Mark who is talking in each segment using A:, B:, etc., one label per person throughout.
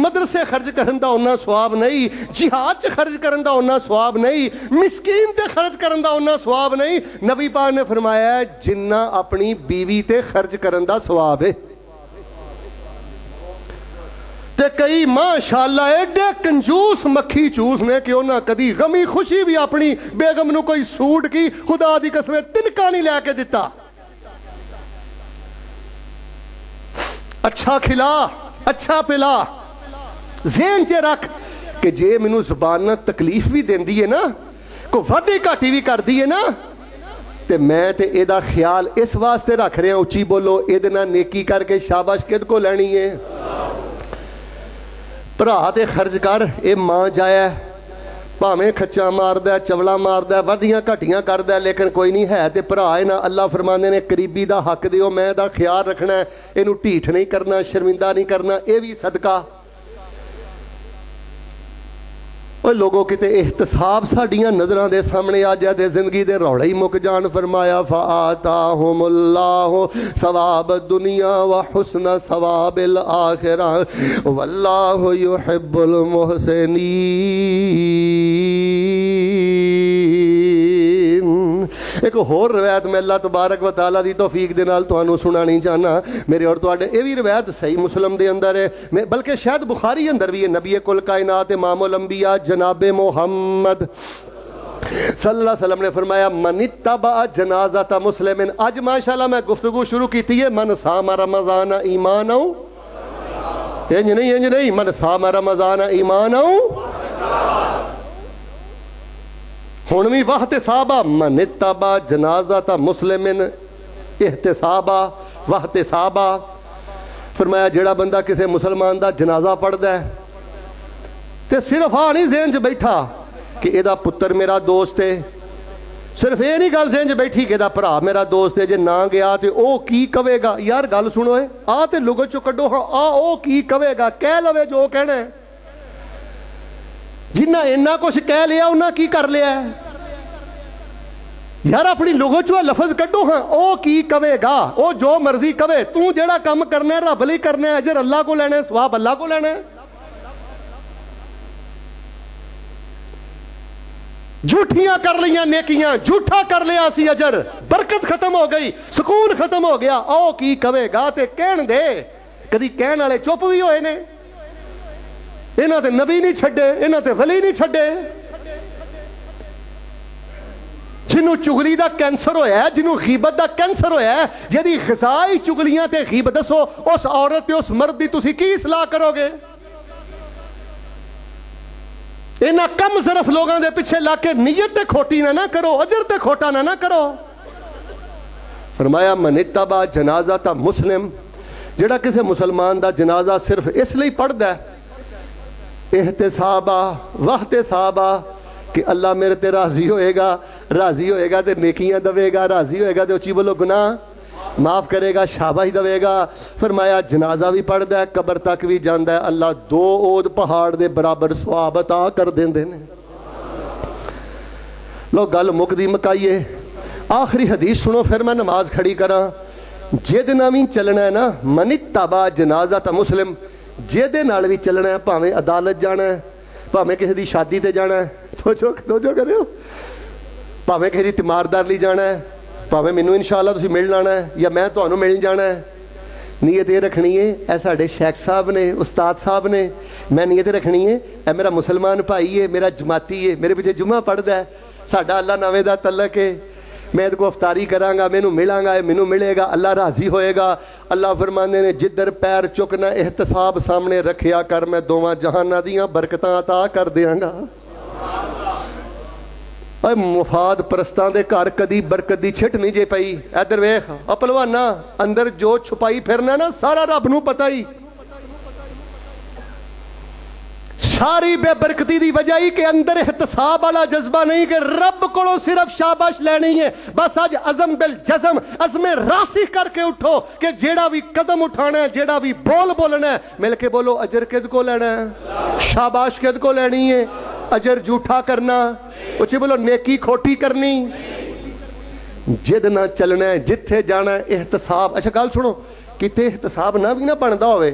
A: مدرسے خرچ کرن دا انہا سواب نہیں, جہاد چ خرچ کرن دا انہا سواب نہیں, مسکین تے خرچ کرن دا انہا سواب نہیں. نبی پاک نے فرمایا ہے جنہ اپنی بیوی تے خرچ کرن دا سواب ہے. تے کئی ماشاءاللہ ایڈے کنجوس مکھی چوس نے کہ انہاں کدی غمی خوشی بھی اپنی بیگم نو کوئی سوٹ کی خدا دی قسم تنکا نہیں لے کے دیتا. اچھا کھلا, اچھا پلا, ذہن چ رکھ کہ جے مینوں زبان تکلیف بھی دیندی ہے نا, کو وڈی گھاٹی بھی کر دی ہے نا, تے میں تے اے دا خیال اس واسطے رکھ رہے ہیں, اچھی بولو, اے دے نال نیکی کر کے شاباش کد کو لینی ہے. بھرا تے خرچ کر, اے ماں جایا بھاویں کھچا ماردا ہے, چولا ماردا ہے, ودیاں گھٹیاں کردا ہے, لیکن کوئی نہیں ہے تے بھرا ہے نا. اللہ فرماندے نے قریبی دا حق دیو, میں دا خیال رکھنا ہے, اینو ٹھیٹھ نہیں کرنا, شرمندہ نہیں کرنا, اے بھی صدقہ. اور لوگوں کتے احتساب ساڑیاں نظران دے سامنے آ جائے دے زندگی دے روڑے ہی مک جان. فرمایا فآتاہم اللہ ثواب الدنیا وحسن ثواب الآخرہ واللہ یحب المحسنین. ایک اور روایت میں اللہ تبارک و تعالیٰ دی توفیق دے نال تانوں سنانی چاہنا. میرے اور تواڈے اے وی روایت صحیح مسلم دے اندر ہے, بلکہ شاید بخاری اندر بھی ہے. نبی کل کائنات امام الانبیاء جناب محمد صلی اللہ علیہ وسلم نے فرمایا من اتبع جنازۃ مسلم. آج ماشاءاللہ میں گفتگو شروع کی تھی ہے من صام رمضان ایمانا, انج نہیں, من صام رمضان ایمانا ہونوی واحتسابا, من اتبع جنازۃ مسلم احتسابا واحتسابا. فرمایا جڑا بندہ کسے مسلمان دا جنازہ پڑھ دے تے صرف نہیں ذہن چ بیٹھا کہ اے دا پتر میرا دوست ہے, صرف اے نہیں گل ذہن چ بیٹھی کہ اے دا بھرا میرا دوست ہے, جے نہ گیا تے او کی کہے گا. یار گل سنو اے آ تے لغت چوں کڈو ہاں, آ او کی کہے گا, کہہ لوے جو کہنا ہے. جنہ اینا کچھ کہہ لیا انہاں کی کر لیا ہے. یار اپنی لغت چوں لفظ کڈو ہاں, او کی کہے گا, او جو مرضی کہے, تو جیڑا کام کرنا ہے رب لئی کرنا ہے, اجر اللہ کو لینا ہے, ثواب اللہ کو لینا ہے. جھوٹیاں کر لیاں نیکیاں, جھوٹا کر لیا سی اجر, برکت ختم ہو گئی, سکون ختم ہو گیا. او کی کہے گا تے کہن دے. کدی کہن والے چپ بھی ہوئے نے, انہاں تے نبی نہیں چھڈے, انہاں تے ولی نہیں چھڈے. جنہوں چگلی دا کینسر ہویا ہے, جنہوں غیبت دا کینسر ہویا ہے, جدی غذائی چگلیاں تے غیبت دسو, اس عورت تے اس مرد دی تسی کی اصلاح کرو گے؟ انہاں کم ظرف لوگاں دے پیچھے لا کے نیت تے کھوٹی نہ کرو, اجر تے کھوٹا نہ کرو. فرمایا من اتبع جنازۃ مسلم, جڑا کسے مسلمان دا جنازہ صرف اس لئی پڑھدا ہے احتسابا واحتسابا کہ اللہ میرے تے راضی ہوئے گا تے نیکیاں دوے گا, راضی ہوئے گا تے اچھی بولو گناہ معاف کرے گا, شاباش دوے گا. فرمایا جنازہ بھی پڑھدا ہے, قبر تک بھی جاندا ہے, اللہ 2 اود پہاڑ دے برابر ثواب عطا کر دیندے نے. لو گل مکدی مکائیے, آخری حدیث سنو پھر میں نماز کھڑی کراں. جے نال بھی چلنا ہے نا, من اتبع جنازۃ مسلم, جے نال بھی چلنا ہے, بھاویں عدالت جانا ہے, بھاویں کسی دی شادی تے جانا ہے, توجہ کریو, بھاویں کسی دی تیماردار لی جانا ہے, بھاویں مینوں انشاءاللہ تسی مل جانا ہے یا میں تانوں مل جانا ہے. نیت یہ رکھنی ہے, اے ساڈے شیخ صاحب نے, استاد صاحب نے, میں نیت رکھنی ہے اے میرا مسلمان بھائی ہے, میرا جماعتی ہے, میرے پیچھے جمعہ پڑھدا ہے, ساڈا اللہ ناوے دا تعلق ہے, میں کو افطاری کراں گا, مینوں ملاں گا, مینوں ملے گا, اللہ راضی ہوئے گا. اللہ فرماندے نے جدھر پیر چکنا احتساب سامنے رکھیا کر, میں دوواں جہاناں دیاں برکتاں عطا کر دیاں گا. اے مفاد پرستاں دے گھر کدی برکت دی چھٹ نہیں جے پئی. ادھر ویکھ او پہلوانا, اندر جو چھپائی پھرنا نا سارا رب نوں پتہ ہی. ساری بے برکتی دی وجہ ہی کہ اندر احتساب والا جذبہ نہیں کہ رب کو صرف شاباش لینی ہے. بس آج عزم بالجزم, عزم راسخ کر کے اٹھو کہ جیڑا بھی قدم اٹھانا ہے, جیڑا بھی بول بولنا ہے, مل کے بولو اجر کد کو لینا ہے, شاباش کد کو لینی ہے. اجر جھوٹا کرنا, اچھی بولو نیکی کھوٹی کرنی, جد نہ چلنا ہے, جتھے جانا ہے احتساب. اچھا گل سنو, کتے احتساب نہ بھی نہ بنتا ہوئے,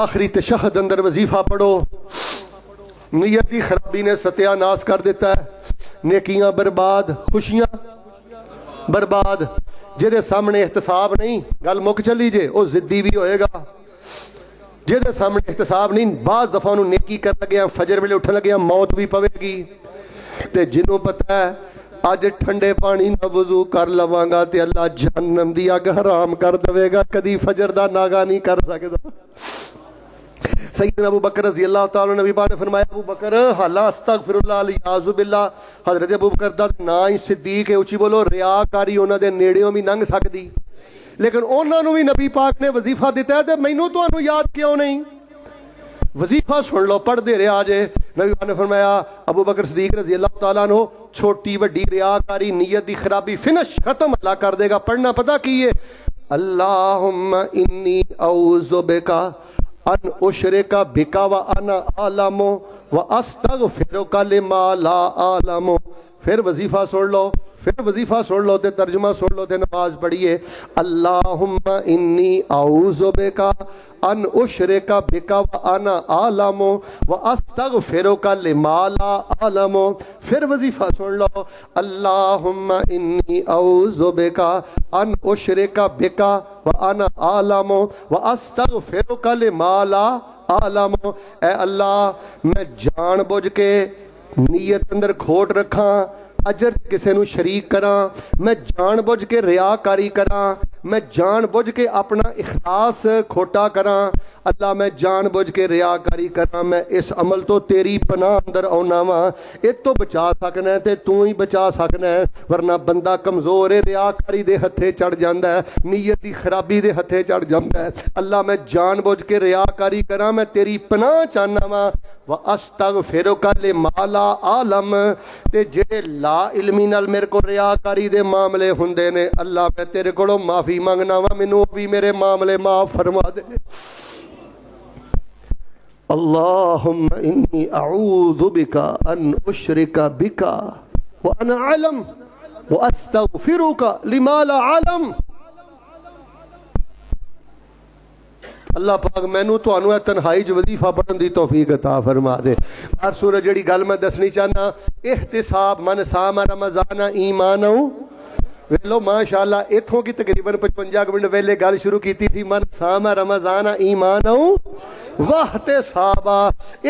A: آخری تشہد اندر وظیفہ پڑھو. نیت کی خرابی نے ستیہ ناس کر دیتا ہے. نیکیاں برباد، خوشیاں برباد. جہدے سامنے احتساب نہیں گل مک چلی جے وہ ضدی بھی ہوئے گا. جہدے سامنے احتساب نہیں بعض دفعہ انہوں نیکی کر لگیا فجر ویلے اٹھن لگیا موت بھی پوے گی. تے جنوں پتہ ہے اج ٹھنڈے پانی نہ وضو کر لواں گا تے اللہ جہنم دی اگ حرام کر دے گا، کدی فجر دا ناغا نہیں کر سکدا. سیدنا ابو بکر رضی اللہ تعالیٰ نبی پاک نے فرمایا ابو بکر حالا استغفر اللہ الیاذ باللہ. حضرت ابو بکر دا نا ہی صدیق ہے، اچھی بولو. ریاکاری انہاں دے نیڑیوں بھی لنگ سکدی، لیکن انہاں نو بھی نبی پاک نے وظیفہ دیتا ہے تے مینوں تانوں یاد کیوں نہیں؟ وظیفہ سن لو پڑھ دے رہا جے. نبی پاک نے فرمایا ابو بکر صدیق رضی اللہ تعالیٰ عنہ چھوٹی وڈی ریاکاری نیت دی خرابی فنش ختم اللہ کر دے گا. پڑھنا پتہ کی ہے؟ اللہم انی اعوذ بکا ان اشرک بکا وانا اعلم واستغفرک لما لا اعلم. پھر وظیفہ سن لو، پھر وظیفہ سن لو تے ترجمہ سن لو تے نماز پڑھیے. اللہم انی اعوذ بکا ان اشرک بکا وانا اعلم واستغفرک لما لا اعلم. پھر وظیفہ سن لو. اللہم انی اعوذ بکا ان اشرک بکا وانا اعلم واستغفرک لما لا اعلم. اے اللہ میں جان بوجھ کے نیت اندر کھوٹ رکھاں، اجر کسے نو شریک کراں، میں جان بوجھ کے ریاکاری کراں، میں جان بوجھ کے اپنا اخلاص کھوٹا کراں. اللہ میں جان بوجھ کے ریاکاری کراں. میں اس عمل تو تیری پناہ اندر آنا وا. یہ تو بچا سکنا ہے تے تو ہی بچا سکنا ہے، ورنہ بندہ کمزور ہے، ریاکاری دے ہتھے چڑھ جاندا ہے، نیت دی خرابی دے ہتھے چڑھ جاندا ہے. اللہ میں جان بوجھ کے ریاکاری کراں، میں تیری پناہ چاہنا وا. واستغفرک لما لا اعلم. تے جڑے لا علمی نال میرے کو ریاکاری دے معاملے ہوندے نے اللہ میں تیرے کولوں معافی منگنا وا، مینوں بھی میرے معاملے معاف فرما دے. اللہم انی اعوذ بکا ان اشرک بکا وانا اعلم واستغفرک لما لا اعلم. اللہ پاک مینوں تانوں تنہائی چ وظیفہ پڑھن دی توفیق عطا فرما دے. ہر صورت جڑی گل میں دسنی چاہنا، احتساب من صام رمضان ایمانا ویلو ماشاءاللہ اتھوں کی تقریباً 55 منٹ پہلے گل شروع کیتی تھی. من صام رمضان ایمانا واحتسابا.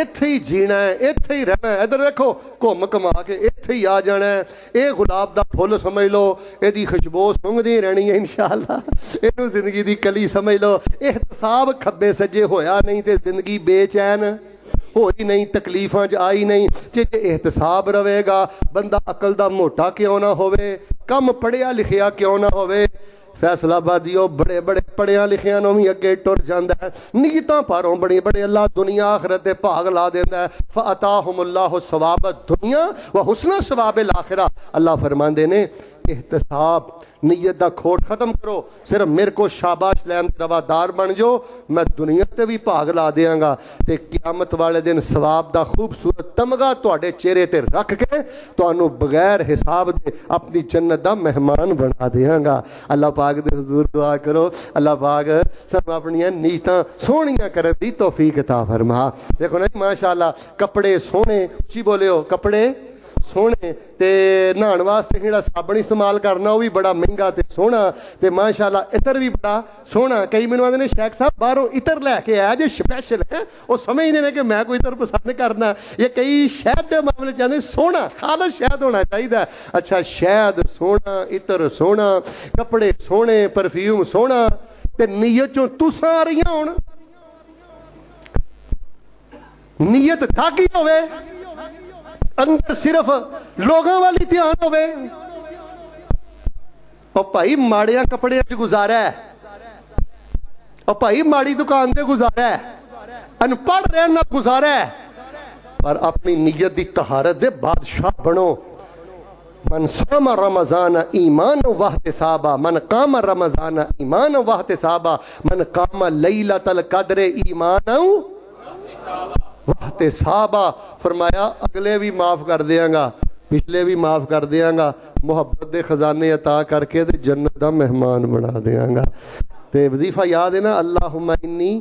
A: اتھے ہی جینا ہے، اتھے ہی رہنا ہے. ادھر دیکھو گھوم کما کے اتھے ہی آ جانا ہے. اے گلاب دا پھول سمجھ لو، اے دی خوشبو سونگدی رہنی ہے انشاءاللہ. اینو زندگی دی کلی سمجھ لو. احتساب کھبے سجے ہویا نہیں تے زندگی بے چین ہوئی نہیں، تکلیفاں چ آئی نہیں. جے احتساب رہے گا بندہ عقل دا موٹا کیوں نہ ہوئے، کم پڑھیا لکھیا کیوں نہ ہوئے، فیصلہ آبادیوں بڑے بڑے پڑھیا لکھیاں نو بھی اگے ٹر جاندا ہے. نیتاں پاروں بڑی بڑے اللہ دنیا آخرت دے بھاگ لا دیندا ہے. فَأَتَاهُمُ اللَّهُ ثواب الدنیا وحسن ثواب الاخرہ. اللہ فرماندے نے احتساب نیت دا کھوٹ ختم کرو، صرف میرے کو شاباش لین روادار بن جو، میں دنیا تے بھی بھاگ لا دیاں گا تے قیامت والے دن ثواب دا خوبصورت تمغہ تواڈے چہرے تے رکھ کے تانوں بغیر حساب دے اپنی جنت دا مہمان بنا دیاں گا. اللہ پاک دے حضور دعا کرو اللہ پاک سب اپنی نیتاں سونیاں کرن دی توفیق عطا فرما. دیکھو نا ماشاءاللہ کپڑے سونے، اچھی بولیو کپڑے سونے تے نہان واسطے جڑا صابن استعمال کرنا وہ بھی بڑا مہنگا تے سونا تے ماشاءاللہ عطر بھی بڑا سونا. کئی مینوں آندے نے شیخ صاحب باہروں عطر لے کے آیا جو سپیشل ہے، وہ سمجھدے نے کہ میں کوئی عطر پسند کرنا. یہ کئی شہد دے معاملے چاہتے سونا خالص شہد ہونا چاہیے. اچھا شہد سونا، عطر سونا، کپڑے سونے، پرفیوم سونا تے نیت چوں تساں آ رہی ہون، نیت داغی ہوئے، اندر صرف لوگوں والی دھیان ہوئے. اور بھائی ماڑیاں کپڑے گزارا ہے، اور بھائی ماڑی دکان تے گزارا ہے، ان پڑھ رہے نہ گزارا ہے، پر اپنی نیت دی طہارت دے بادشاہ بنو. من صام رمضان ایمان واحتسابا، من قام رمضان ایمان واحتسابا، من قام لیلۃ القدر ایمان واحتسابا. فرمایا اگلے بھی معاف کر دیاں گا، پچھلے بھی معاف کر دیاں گا، محبت دے خزانے عطا کر کے تے جنت دا مہمان بنا دیاں گا. تے وظیفہ یاد ہے نا، اللہم انی